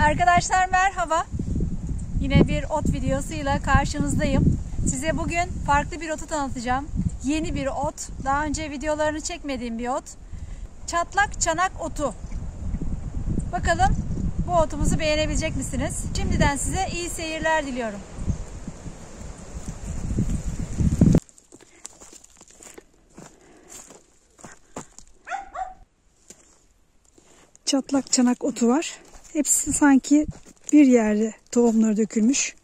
Arkadaşlar merhaba. Yine bir ot videosuyla karşınızdayım. Size bugün farklı bir otu tanıtacağım. Yeni bir ot. Daha önce videolarını çekmediğim bir ot. Çatlak çanak otu. Bakalım bu otumuzu beğenebilecek misiniz? Şimdiden size iyi seyirler diliyorum. Çatlak çanak otu var. Hepsi sanki bir yerde tohumları dökülmüş.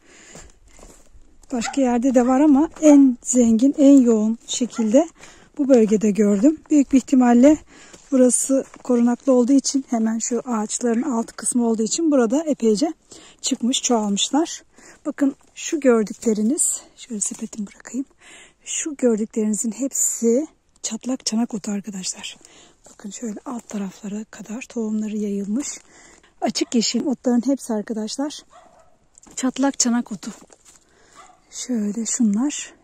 Başka yerde de var ama en zengin, en yoğun şekilde bu bölgede gördüm. Büyük bir ihtimalle burası korunaklı olduğu için, hemen şu ağaçların alt kısmı olduğu için burada epeyce çıkmış, çoğalmışlar. Bakın şu gördükleriniz, şöyle sepetimi bırakayım. Şu gördüklerinizin hepsi çatlak çanak otu arkadaşlar. Bakın şöyle alt taraflara kadar tohumları yayılmış. Açık yeşil otların hepsi arkadaşlar çatlak çanak otu. Şöyle şunlar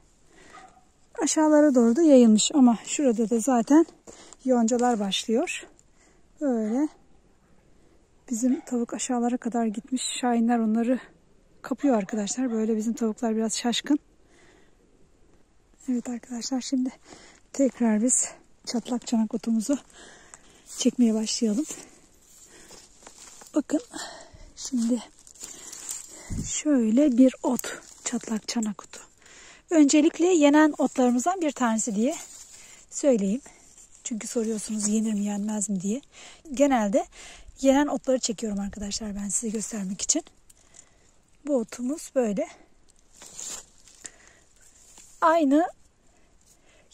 aşağılara doğru da yayılmış ama şurada da zaten yoncalar başlıyor. Böyle bizim tavuk aşağılara kadar gitmiş. Şahinler onları kapıyor arkadaşlar. Böyle bizim tavuklar biraz şaşkın. Evet arkadaşlar, şimdi tekrar biz çatlak çanak otumuzu çekmeye başlayalım. Bakın şimdi şöyle bir ot, çatlak çanak otu. Öncelikle yenen otlarımızdan bir tanesi diye söyleyeyim. Çünkü soruyorsunuz yenir mi yenmez mi diye. Genelde yenen otları çekiyorum arkadaşlar ben size göstermek için. Bu otumuz böyle. Aynı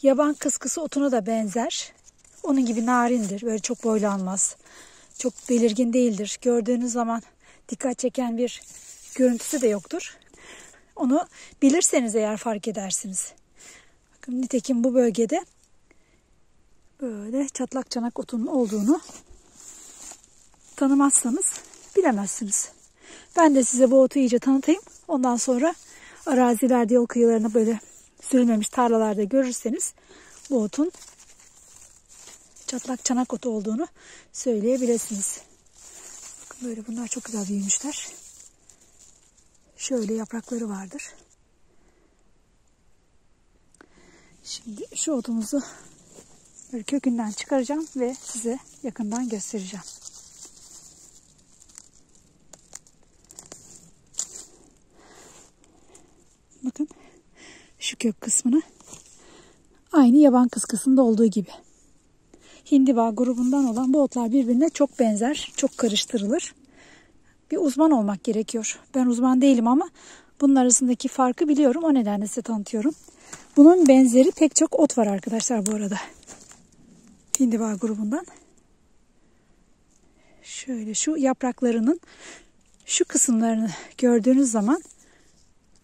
yaban kıskısı otuna da benzer. Onun gibi narindir. Böyle çok boylanmaz. Çok belirgin değildir. Gördüğünüz zaman dikkat çeken bir görüntüsü de yoktur. Onu bilirseniz eğer fark edersiniz. Bakın nitekim bu bölgede böyle çatlak çanak otunun olduğunu tanımazsanız bilemezsiniz. Ben de size bu otu iyice tanıtayım. Ondan sonra arazilerde, yol kıyılarına böyle sürülmemiş tarlalarda görürseniz bu otun çatlak çanak otu olduğunu söyleyebilirsiniz. Bakın böyle bunlar çok güzel büyümüşler. Şöyle yaprakları vardır. Şimdi şu otumuzu böyle kökünden çıkaracağım ve size yakından göstereceğim. Bakın şu kök kısmını aynı yaban kıskısında olduğu gibi. Hindiba grubundan olan bu otlar birbirine çok benzer, çok karıştırılır. Bir uzman olmak gerekiyor. Ben uzman değilim ama bunun arasındaki farkı biliyorum. O nedenle size tanıtıyorum. Bunun benzeri pek çok ot var arkadaşlar bu arada. Hindiba grubundan. Şöyle şu yapraklarının şu kısımlarını gördüğünüz zaman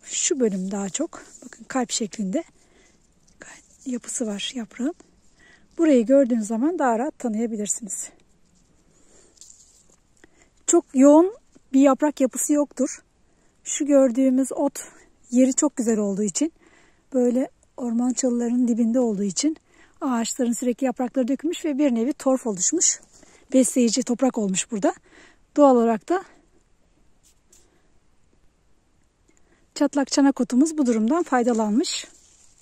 şu bölüm daha çok. Bakın kalp şeklinde yapısı var yaprağın. Burayı gördüğünüz zaman daha rahat tanıyabilirsiniz. Çok yoğun bir yaprak yapısı yoktur. Şu gördüğümüz ot yeri çok güzel olduğu için, böyle orman çalılarının dibinde olduğu için ağaçların sürekli yaprakları dökülmüş ve bir nevi torf oluşmuş. Besleyici toprak olmuş burada. Doğal olarak da çatlak çanak otumuz bu durumdan faydalanmış.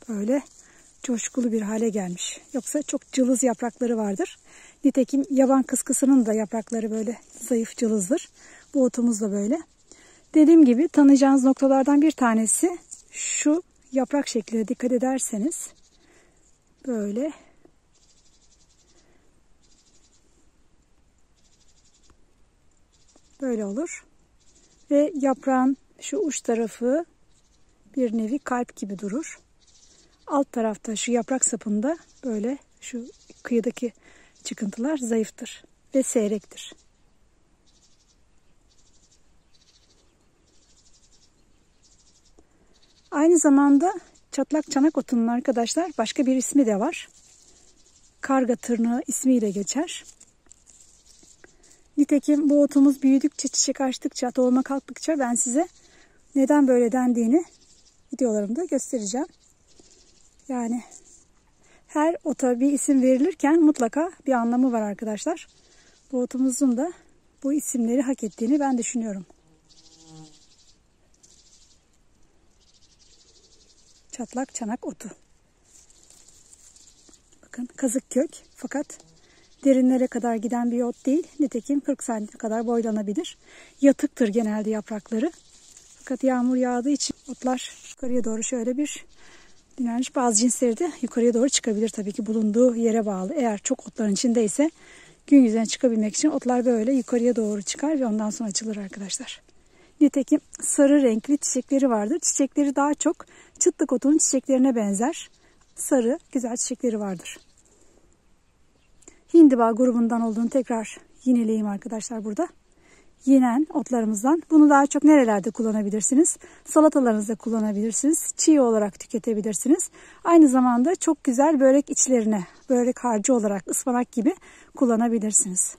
Böyle coşkulu bir hale gelmiş. Yoksa çok cılız yaprakları vardır. Nitekim yaban kıskısının da yaprakları böyle zayıf cılızdır. Bu otumuz da böyle. Dediğim gibi tanıyacağınız noktalardan bir tanesi şu yaprak şekline dikkat ederseniz böyle olur. Ve yaprağın şu uç tarafı bir nevi kalp gibi durur. Alt tarafta şu yaprak sapında böyle şu kıyıdaki çıkıntılar zayıftır ve seyrektir. Aynı zamanda çatlak çanak otunun arkadaşlar başka bir ismi de var. Karga tırnağı ismiyle geçer. Nitekim bu otumuz büyüdükçe, çiçek açtıkça, tohuma kalktıkça ben size neden böyle dendiğini videolarımda göstereceğim. Yani her ota bir isim verilirken mutlaka bir anlamı var arkadaşlar. Bu otumuzun da bu isimleri hak ettiğini ben düşünüyorum. Çatlak çanak otu. Bakın kazık kök fakat derinlere kadar giden bir ot değil. Nitekim 40 santim kadar boylanabilir. Yatıktır genelde yaprakları. Fakat yağmur yağdığı için otlar yukarıya doğru şöyle bir dinlenmiş. Bazı cinsleri de yukarıya doğru çıkabilir. Tabii ki bulunduğu yere bağlı. Eğer çok otların içindeyse gün yüzüne çıkabilmek için otlar böyle yukarıya doğru çıkar ve ondan sonra açılır arkadaşlar. Nitekim sarı renkli çiçekleri vardır. Çiçekleri daha çok çıtlık otunun çiçeklerine benzer. Sarı güzel çiçekleri vardır. Hindiba grubundan olduğunu tekrar yineleyeyim arkadaşlar burada. Yenen otlarımızdan. Bunu daha çok nerelerde kullanabilirsiniz? Salatalarınızda kullanabilirsiniz. Çiğ olarak tüketebilirsiniz. Aynı zamanda çok güzel börek içlerine, börek harcı olarak ıspanak gibi kullanabilirsiniz.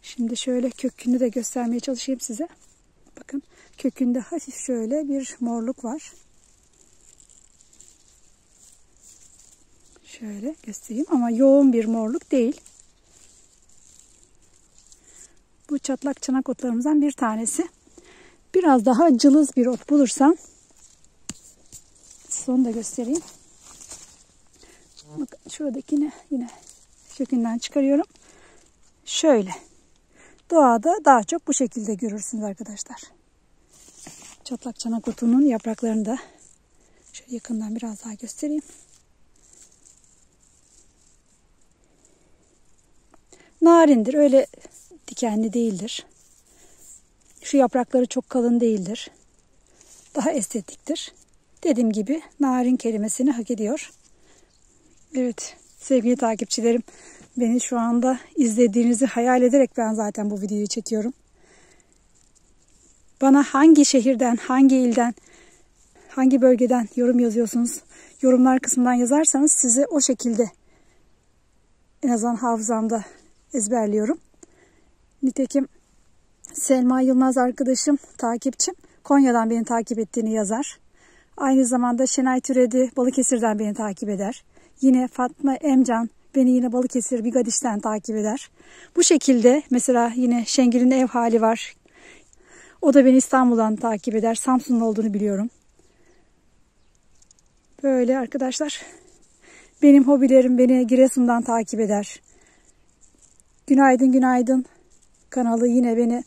Şimdi şöyle kökünü de göstermeye çalışayım size. Bakın kökünde hafif şöyle bir morluk var. Şöyle göstereyim ama yoğun bir morluk değil. Bu çatlak çanak otlarımızdan bir tanesi. Biraz daha cılız bir ot bulursam onu da göstereyim. Bakın şuradakini yine kökünden çıkarıyorum. Şöyle. Doğada daha çok bu şekilde görürsünüz arkadaşlar. Çatlak çanak otunun yapraklarını da şöyle yakından biraz daha göstereyim. Narindir. Öyle dikenli değildir. Şu yaprakları çok kalın değildir. Daha estetiktir. Dediğim gibi narin kelimesini hak ediyor. Evet sevgili takipçilerim, beni şu anda izlediğinizi hayal ederek ben zaten bu videoyu çekiyorum. Bana hangi şehirden, hangi ilden, hangi bölgeden yorum yazıyorsunuz? Yorumlar kısmından yazarsanız size o şekilde en azından hafızamda ezberliyorum. Nitekim Selma Yılmaz arkadaşım, takipçim Konya'dan beni takip ettiğini yazar. Aynı zamanda Şenay Türedi Balıkesir'den beni takip eder. Yine Fatma Emcan beni yine Balıkesir Bigadiş'ten takip eder. Bu şekilde mesela yine Şengül'ün ev hali var. O da beni İstanbul'dan takip eder. Samsun'un olduğunu biliyorum. Böyle arkadaşlar. Benim hobilerim beni Giresun'dan takip eder. Günaydın Günaydın kanalı yine beni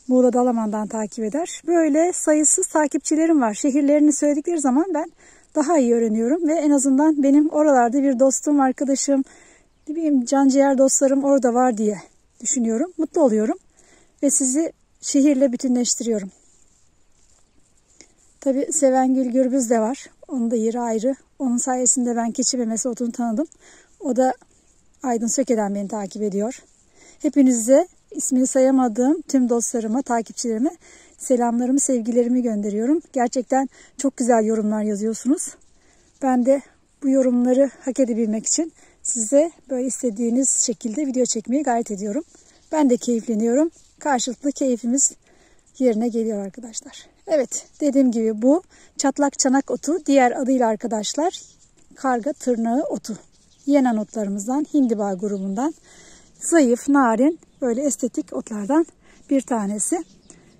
Muğla Dalaman'dan takip eder. Böyle sayısız takipçilerim var. Şehirlerini söyledikleri zaman ben daha iyi öğreniyorum ve en azından benim oralarda bir dostum, arkadaşım, ne bileyim canciğer dostlarım orada var diye düşünüyorum. Mutlu oluyorum ve sizi şehirle bütünleştiriyorum. Tabii Sevengül Gürbüz de var. Onun da yeri ayrı. Onun sayesinde ben keçi memesi otunu tanıdım. O da Aydın Söke'den beni takip ediyor. Hepinize ismini sayamadığım tüm dostlarıma, takipçilerime selamlarımı, sevgilerimi gönderiyorum. Gerçekten çok güzel yorumlar yazıyorsunuz. Ben de bu yorumları hak edebilmek için size böyle istediğiniz şekilde video çekmeye gayret ediyorum. Ben de keyifleniyorum. Karşılıklı keyfimiz yerine geliyor arkadaşlar. Evet, dediğim gibi bu çatlak çanak otu, diğer adıyla arkadaşlar karga tırnağı otu. Yenen otlarımızdan, hindiba grubundan zayıf, narin, böyle estetik otlardan bir tanesi.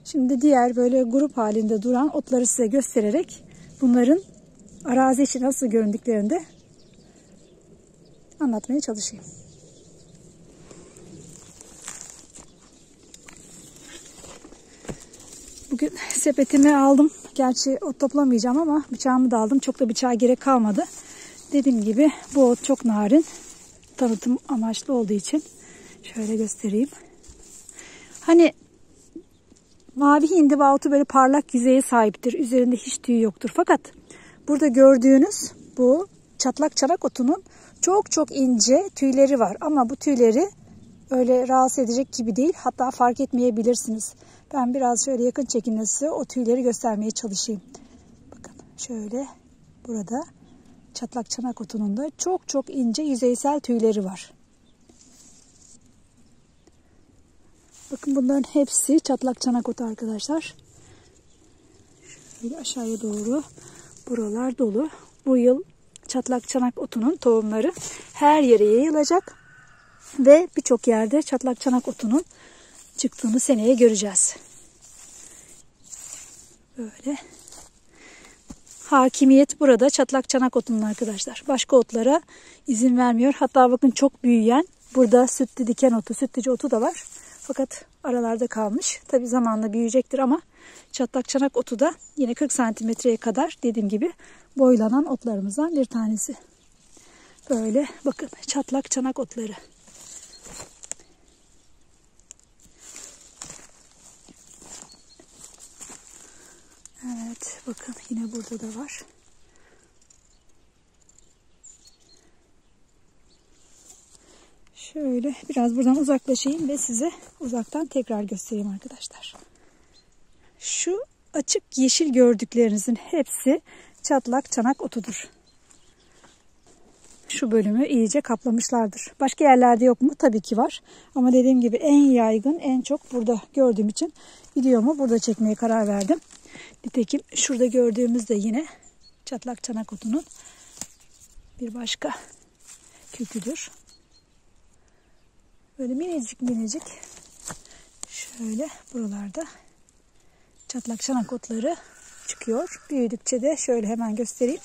Şimdi diğer böyle grup halinde duran otları size göstererek bunların arazi için nasıl göründüklerini de anlatmaya çalışayım. Bugün sepetimi aldım. Gerçi ot toplamayacağım ama bıçağımı da aldım. Çok da bıçağa gerek kalmadı. Dediğim gibi bu ot çok narin. Tanıtım amaçlı olduğu için şöyle göstereyim. Hani mavi hindiba otu böyle parlak yüzeye sahiptir. Üzerinde hiç tüy yoktur. Fakat burada gördüğünüz bu çatlak çanak otunun çok çok ince tüyleri var. Ama bu tüyleri öyle rahatsız edecek gibi değil. Hatta fark etmeyebilirsiniz. Ben biraz şöyle yakın çekimle size o tüyleri göstermeye çalışayım. Bakın şöyle burada çatlak çanak otunun da çok çok ince yüzeysel tüyleri var. Bakın bunların hepsi çatlak çanak otu arkadaşlar. Şöyle aşağıya doğru buralar dolu. Bu yıl çatlak çanak otunun tohumları her yere yayılacak ve birçok yerde çatlak çanak otunun çıktığını seneye göreceğiz. Böyle. Hakimiyet burada çatlak çanak otunun arkadaşlar. Başka otlara izin vermiyor. Hatta bakın çok büyüyen burada sütlü diken otu, sütlücü otu da var. Fakat aralarda kalmış. Tabi zamanla büyüyecektir ama çatlak çanak otu da yine 40 santimetreye kadar dediğim gibi boylanan otlarımızdan bir tanesi. Böyle bakın çatlak çanak otları. Evet bakın yine burada da var. Şöyle biraz buradan uzaklaşayım ve size uzaktan tekrar göstereyim arkadaşlar. Şu açık yeşil gördüklerinizin hepsi çatlak çanak otudur. Şu bölümü iyice kaplamışlardır. Başka yerlerde yok mu? Tabii ki var. Ama dediğim gibi en yaygın, en çok burada gördüğüm için videomu burada çekmeye karar verdim. Nitekim şurada gördüğümüz de yine çatlak çanak otunun bir başka köküdür. Böyle minicik minicik şöyle buralarda çatlak çanak otları çıkıyor. Büyüdükçe de şöyle hemen göstereyim.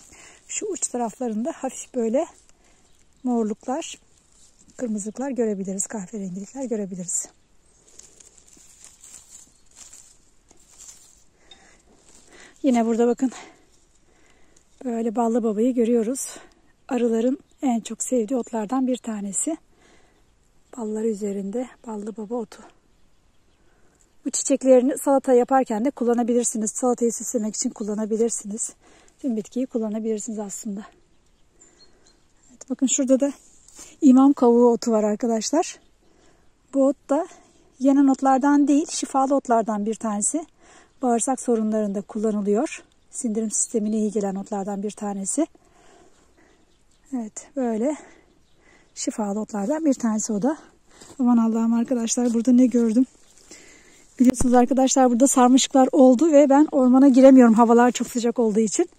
Şu uç taraflarında hafif böyle morluklar, kırmızılıklar görebiliriz. Kahverengilikler görebiliriz. Yine burada bakın böyle ballı babayı görüyoruz. Arıların en çok sevdiği otlardan bir tanesi. Balları üzerinde ballı baba otu. Bu çiçeklerini salata yaparken de kullanabilirsiniz. Salatayı süslemek için kullanabilirsiniz. Tüm bitkiyi kullanabilirsiniz aslında. Evet, bakın şurada da imam kavuğu otu var arkadaşlar. Bu ot da yenen otlardan değil, şifalı otlardan bir tanesi. Bağırsak sorunlarında kullanılıyor. Sindirim sistemine iyi gelen otlardan bir tanesi. Evet, böyle şifalı otlardan bir tanesi o da. Aman Allah'ım arkadaşlar, burada ne gördüm? Biliyorsunuz arkadaşlar, burada sarmaşıklar oldu ve ben ormana giremiyorum havalar çok sıcak olduğu için.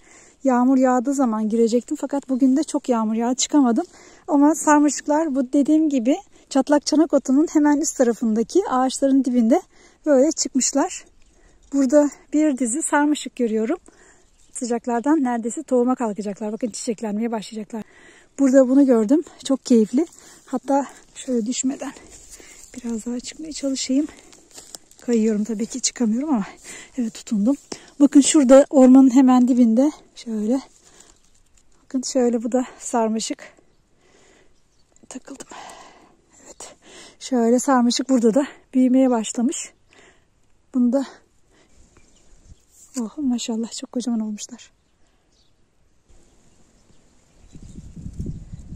Yağmur yağdığı zaman girecektim fakat bugün de çok yağmur yağdı, çıkamadım. Ama sarmaşıklar bu dediğim gibi çatlak çanak otunun hemen üst tarafındaki ağaçların dibinde böyle çıkmışlar. Burada bir dizi sarmaşık görüyorum. Sıcaklardan neredeyse tohuma kalkacaklar. Bakın çiçeklenmeye başlayacaklar. Burada bunu gördüm. Çok keyifli. Hatta şöyle düşmeden biraz daha çıkmaya çalışayım. Kayıyorum tabii ki, çıkamıyorum ama evet, tutundum. Bakın şurada ormanın hemen dibinde şöyle. Bakın şöyle, bu da sarmaşık. Takıldım. Evet. Şöyle sarmaşık burada da büyümeye başlamış. Bunda oh maşallah çok kocaman olmuşlar.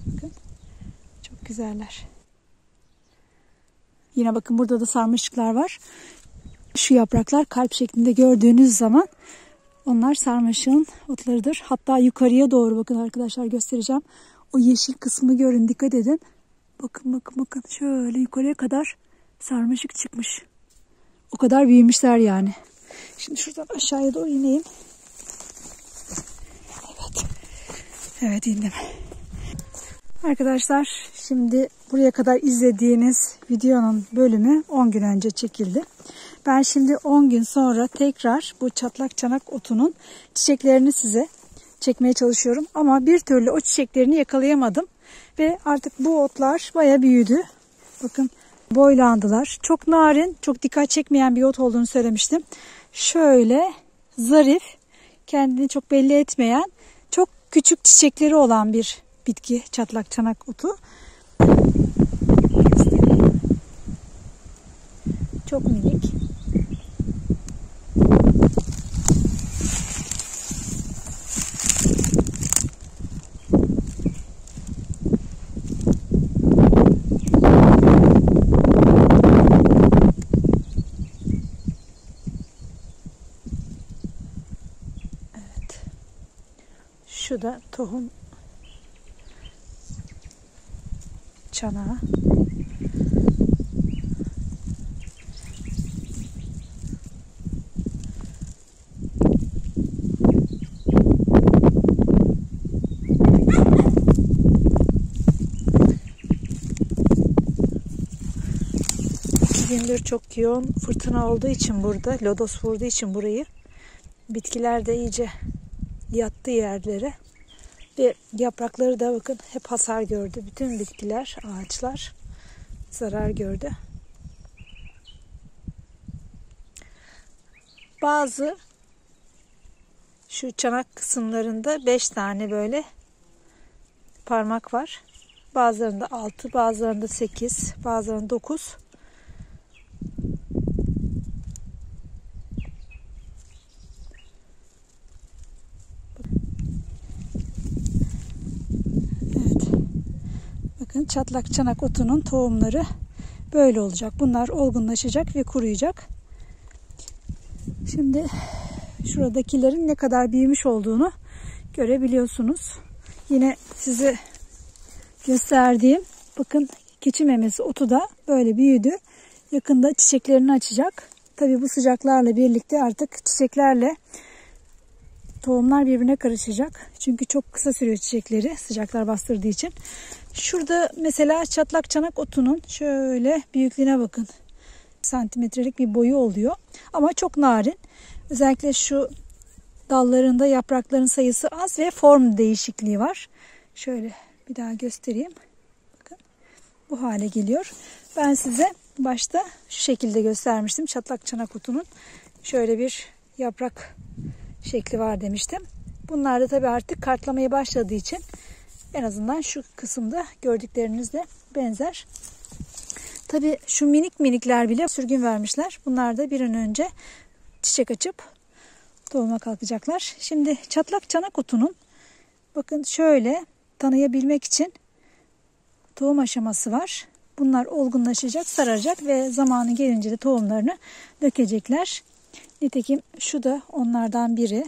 Bakın çok güzeller. Yine bakın burada da sarmaşıklar var. Şu yapraklar kalp şeklinde gördüğünüz zaman onlar sarmaşığın otlarıdır. Hatta yukarıya doğru bakın arkadaşlar, göstereceğim. O yeşil kısmı görün, dikkat edin. Bakın bakın bakın, şöyle yukarıya kadar sarmaşık çıkmış. O kadar büyümüşler yani. Şimdi şuradan aşağıya doğru ineyim. Evet. Evet, indim. Arkadaşlar, şimdi buraya kadar izlediğiniz videonun bölümü 10 gün önce çekildi. Ben şimdi 10 gün sonra tekrar bu çatlak çanak otunun çiçeklerini size çekmeye çalışıyorum. Ama bir türlü o çiçeklerini yakalayamadım. Ve artık bu otlar bayağı büyüdü. Bakın boylandılar. Çok narin, çok dikkat çekmeyen bir ot olduğunu söylemiştim. Şöyle zarif, kendini çok belli etmeyen, çok küçük çiçekleri olan bir bitki çatlak çanak otu. Çok minik. Evet. Şu da tohum çanağı. gündür çok yoğun fırtına olduğu için burada, lodos vurduğu için burayı, bitkiler de iyice yattı yerlere. Ve yaprakları da bakın hep hasar gördü. Bütün bitkiler, ağaçlar zarar gördü. Bazı şu çanak kısımlarında 5 tane böyle parmak var. Bazılarında 6, bazılarında 8, bazılarında 9. Evet. Bakın çatlak çanak otunun tohumları böyle olacak. Bunlar olgunlaşacak ve kuruyacak. Şimdi şuradakilerin ne kadar büyümüş olduğunu görebiliyorsunuz. Yine size gösterdiğim bakın keçi memesi otu da böyle büyüdü. Yakında çiçeklerini açacak. Tabii bu sıcaklarla birlikte artık çiçeklerle tohumlar birbirine karışacak. Çünkü çok kısa sürüyor çiçekleri sıcaklar bastırdığı için. Şurada mesela çatlak çanak otunun şöyle büyüklüğüne bakın. Santimetrelik bir boyu oluyor. Ama çok narin. Özellikle şu dallarında yaprakların sayısı az ve form değişikliği var. Şöyle bir daha göstereyim. Bakın bu hale geliyor. Ben size başta şu şekilde göstermiştim. Çatlak çanak otunun şöyle bir yaprak şekli var demiştim. Bunlar da tabii artık kartlamaya başladığı için en azından şu kısımda gördüklerinizle benzer. Tabii şu minik minikler bile sürgün vermişler. Bunlar da bir an önce çiçek açıp tohuma kalkacaklar. Şimdi çatlak çanak otunun bakın şöyle tanıyabilmek için tohum aşaması var. Bunlar olgunlaşacak, sararacak ve zamanı gelince de tohumlarını dökecekler. Nitekim şu da onlardan biri.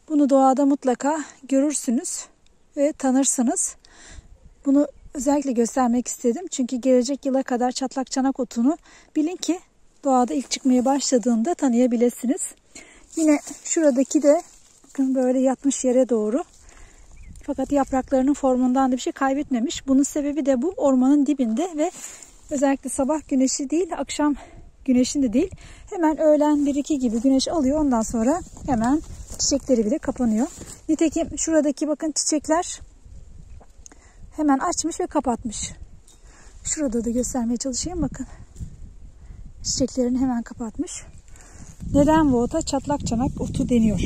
Bunu doğada mutlaka görürsünüz ve tanırsınız. Bunu özellikle göstermek istedim. Çünkü gelecek yıla kadar çatlak çanak otunu bilin ki doğada ilk çıkmaya başladığında tanıyabilirsiniz. Yine şuradaki de bakın böyle yatmış yere doğru. Fakat yapraklarının formundan da bir şey kaybetmemiş. Bunun sebebi de bu ormanın dibinde ve özellikle sabah güneşi değil, akşam güneşinde değil. Hemen öğlen 1-2 gibi güneş alıyor. Ondan sonra hemen çiçekleri bile kapanıyor. Nitekim şuradaki bakın çiçekler hemen açmış ve kapatmış. Şurada da göstermeye çalışayım. Bakın. Çiçeklerini hemen kapatmış. Neden bu ota çatlak çanak otu deniyor?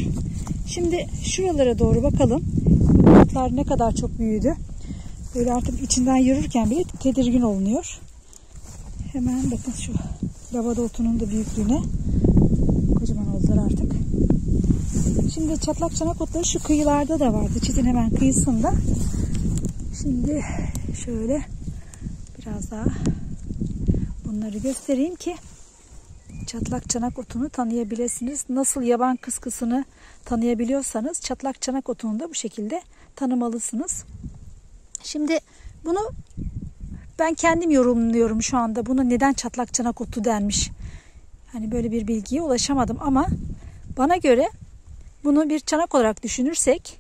Şimdi şuralara doğru bakalım. Bu otlar ne kadar çok büyüdü. Böyle artık içinden yürürken bile tedirgin olunuyor. Hemen bakın şu lavada otunun da büyüklüğüne. Kocaman oldular artık. Şimdi çatlak çanak otları şu kıyılarda da vardı. Çitin hemen kıyısında. Şimdi şöyle biraz daha bunları göstereyim ki çatlak çanak otunu tanıyabilirsiniz. Nasıl yaban kıskısını tanıyabiliyorsanız çatlak çanak otunu da bu şekilde tanımalısınız. Şimdi bunu ben kendim yorumluyorum şu anda. Buna neden çatlak çanak otu denmiş? Hani böyle bir bilgiye ulaşamadım ama bana göre bunu bir çanak olarak düşünürsek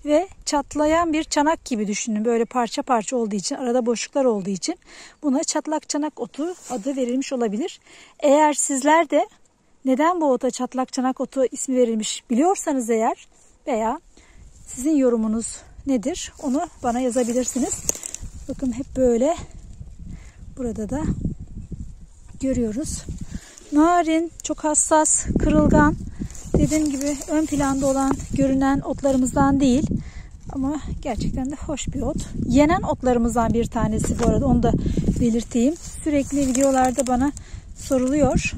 ve çatlayan bir çanak gibi düşünün. Böyle parça parça olduğu için, arada boşluklar olduğu için buna çatlak çanak otu adı verilmiş olabilir. Eğer sizler de neden bu ota çatlak çanak otu ismi verilmiş biliyorsanız eğer veya sizin yorumunuz nedir onu bana yazabilirsiniz. Bakın hep böyle burada da görüyoruz. Narin, çok hassas, kırılgan. Dediğim gibi ön planda olan, görünen otlarımızdan değil. Ama gerçekten de hoş bir ot. Yenen otlarımızdan bir tanesi bu arada. Onu da belirteyim. Sürekli videolarda bana soruluyor.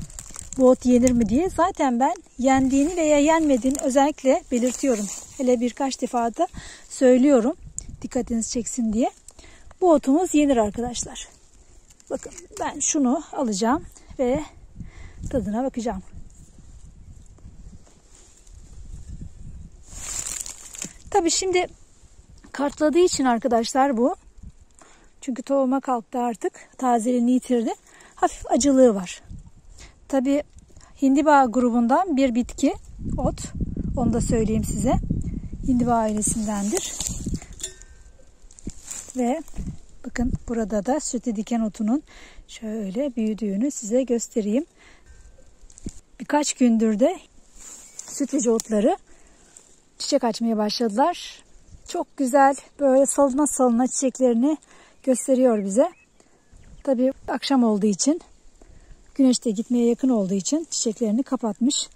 Bu ot yenir mi diye. Zaten ben yendiğini veya yenmediğini özellikle belirtiyorum. Hele birkaç defa da söylüyorum. Dikkatinizi çeksin diye. Bu otumuz yenir arkadaşlar. Bakın ben şunu alacağım ve tadına bakacağım. Tabii şimdi kartladığı için arkadaşlar bu. Çünkü tohuma kalktı artık. Tazeliğini yitirdi. Hafif acılığı var. Tabii hindiba grubundan bir bitki ot. Onu da söyleyeyim size. Hindiba ailesindendir. Ve Bakın burada da sütlü diken otunun şöyle büyüdüğünü size göstereyim. Birkaç gündür de sütlüce otları çiçek açmaya başladılar. Çok güzel böyle salına salına çiçeklerini gösteriyor bize. Tabii akşam olduğu için, güneş de gitmeye yakın olduğu için çiçeklerini kapatmış.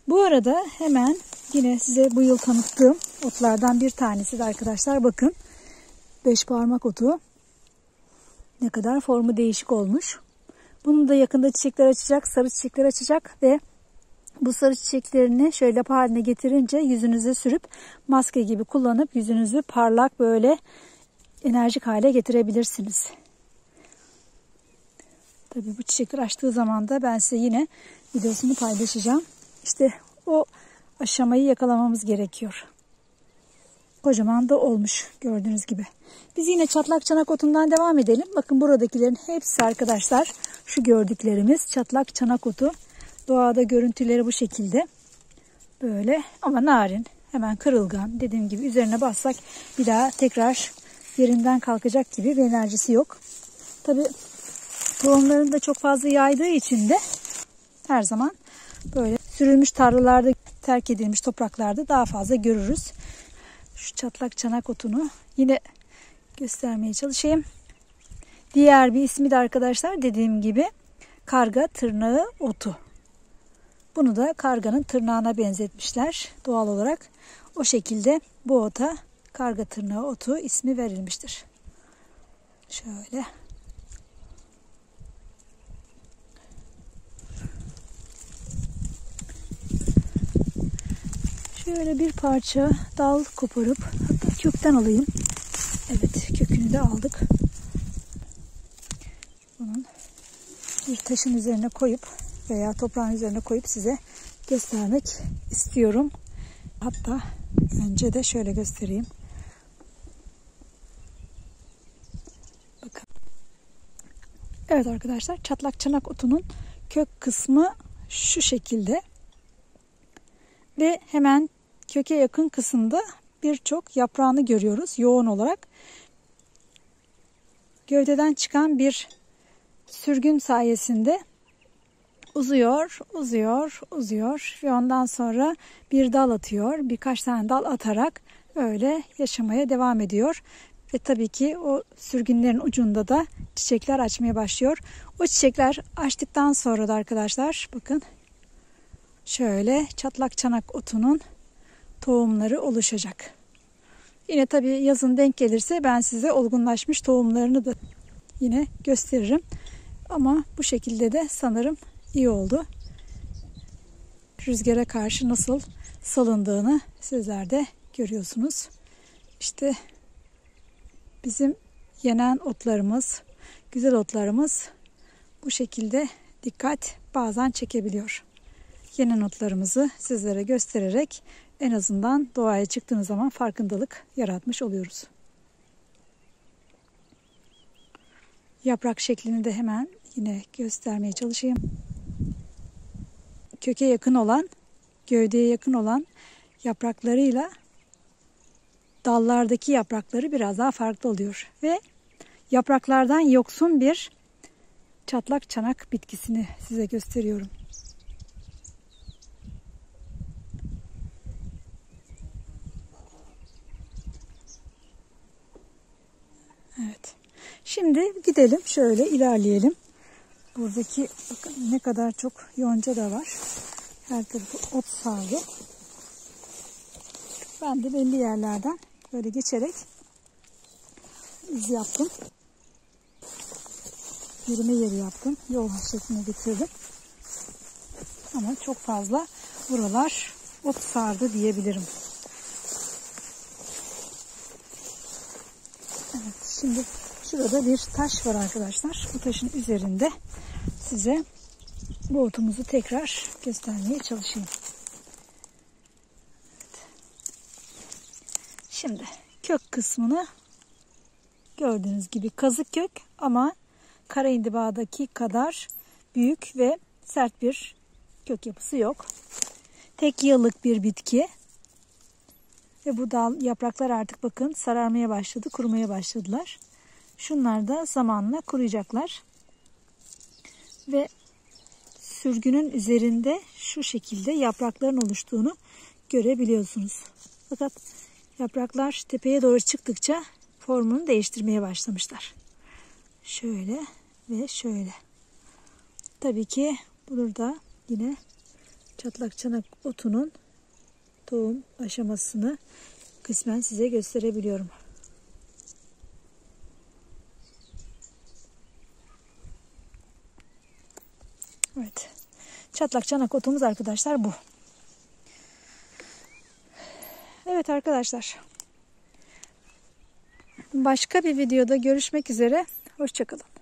Bu arada hemen yine size bu yıl tanıttığım otlardan bir tanesi de arkadaşlar, bakın. 5 parmak otu. Ne kadar formu değişik olmuş. Bunun da yakında çiçekler açacak, sarı çiçekler açacak ve bu sarı çiçeklerini şöyle lapa haline getirince yüzünüze sürüp maske gibi kullanıp yüzünüzü parlak böyle enerjik hale getirebilirsiniz. Tabii bu çiçekler açtığı zaman da ben size yine videosunu paylaşacağım. İşte o aşamayı yakalamamız gerekiyor. Kocaman da olmuş gördüğünüz gibi. Biz yine çatlak çanak otundan devam edelim. Bakın buradakilerin hepsi arkadaşlar şu gördüklerimiz çatlak çanak otu. Doğada görüntüleri bu şekilde. Böyle ama narin, hemen kırılgan. Dediğim gibi üzerine bassak bir daha tekrar yerinden kalkacak gibi bir enerjisi yok. Tabii tohumlarını da çok fazla yaydığı için de her zaman böyle sürülmüş tarlalarda, terk edilmiş topraklarda daha fazla görürüz. Şu çatlak çanak otunu yine göstermeye çalışayım. Diğer bir ismi de arkadaşlar dediğim gibi karga tırnağı otu. Bunu da karganın tırnağına benzetmişler doğal olarak. O şekilde bu ota karga tırnağı otu ismi verilmiştir. Şöyle. Şöyle bir parça dal koparıp hatta kökten alayım. Evet, kökünü de aldık. Bunun bir taşın üzerine koyup veya toprağın üzerine koyup size göstermek istiyorum. Hatta önce de şöyle göstereyim. Bakın. Evet arkadaşlar, çatlak çanak otunun kök kısmı şu şekilde. Ve hemen köke yakın kısımda birçok yaprağını görüyoruz yoğun olarak. Gövdeden çıkan bir sürgün sayesinde uzuyor, uzuyor, uzuyor ve ondan sonra bir dal atıyor. Birkaç tane dal atarak öyle yaşamaya devam ediyor. Ve tabii ki o sürgünlerin ucunda da çiçekler açmaya başlıyor. O çiçekler açtıktan sonra da arkadaşlar bakın şöyle çatlak çanak otunun tohumları oluşacak. Yine tabii yazın denk gelirse ben size olgunlaşmış tohumlarını da yine gösteririm. Ama bu şekilde de sanırım iyi oldu. Rüzgara karşı nasıl salındığını sizler de görüyorsunuz. İşte bizim yenen otlarımız, güzel otlarımız bu şekilde dikkat bazen çekebiliyor. Yenen otlarımızı sizlere göstererek en azından doğaya çıktığınız zaman farkındalık yaratmış oluyoruz. Yaprak şeklini de hemen yine göstermeye çalışayım. Köke yakın olan, gövdeye yakın olan yapraklarıyla dallardaki yaprakları biraz daha farklı oluyor. Ve yapraklardan yoksun bir çatlak çanak bitkisini size gösteriyorum. Evet. Şimdi gidelim şöyle ilerleyelim. Buradaki bakın ne kadar çok yonca da var. Her tarafı ot sardı. Ben de belli yerlerden böyle geçerek iz yaptım. Yürüme yeri yaptım. Yol şekline getirdim. Ama çok fazla buralar ot sardı diyebilirim. Evet, şimdi şurada bir taş var arkadaşlar. Bu taşın üzerinde size bu otumuzu tekrar göstermeye çalışayım. Evet. Şimdi kök kısmını gördüğünüz gibi kazık kök ama kara indibadaki kadar büyük ve sert bir kök yapısı yok. Tek yıllık bir bitki. Ve bu dal yapraklar artık bakın sararmaya başladı, kurumaya başladılar. Şunlar da zamanla kuruyacaklar. Ve sürgünün üzerinde şu şekilde yaprakların oluştuğunu görebiliyorsunuz. Fakat yapraklar tepeye doğru çıktıkça formunu değiştirmeye başlamışlar. Şöyle ve şöyle. Tabii ki burada yine çatlak çanak otunun tohum aşamasını kısmen size gösterebiliyorum. Evet. Çatlak çanak otumuz arkadaşlar bu. Evet arkadaşlar. Başka bir videoda görüşmek üzere. Hoşça kalın.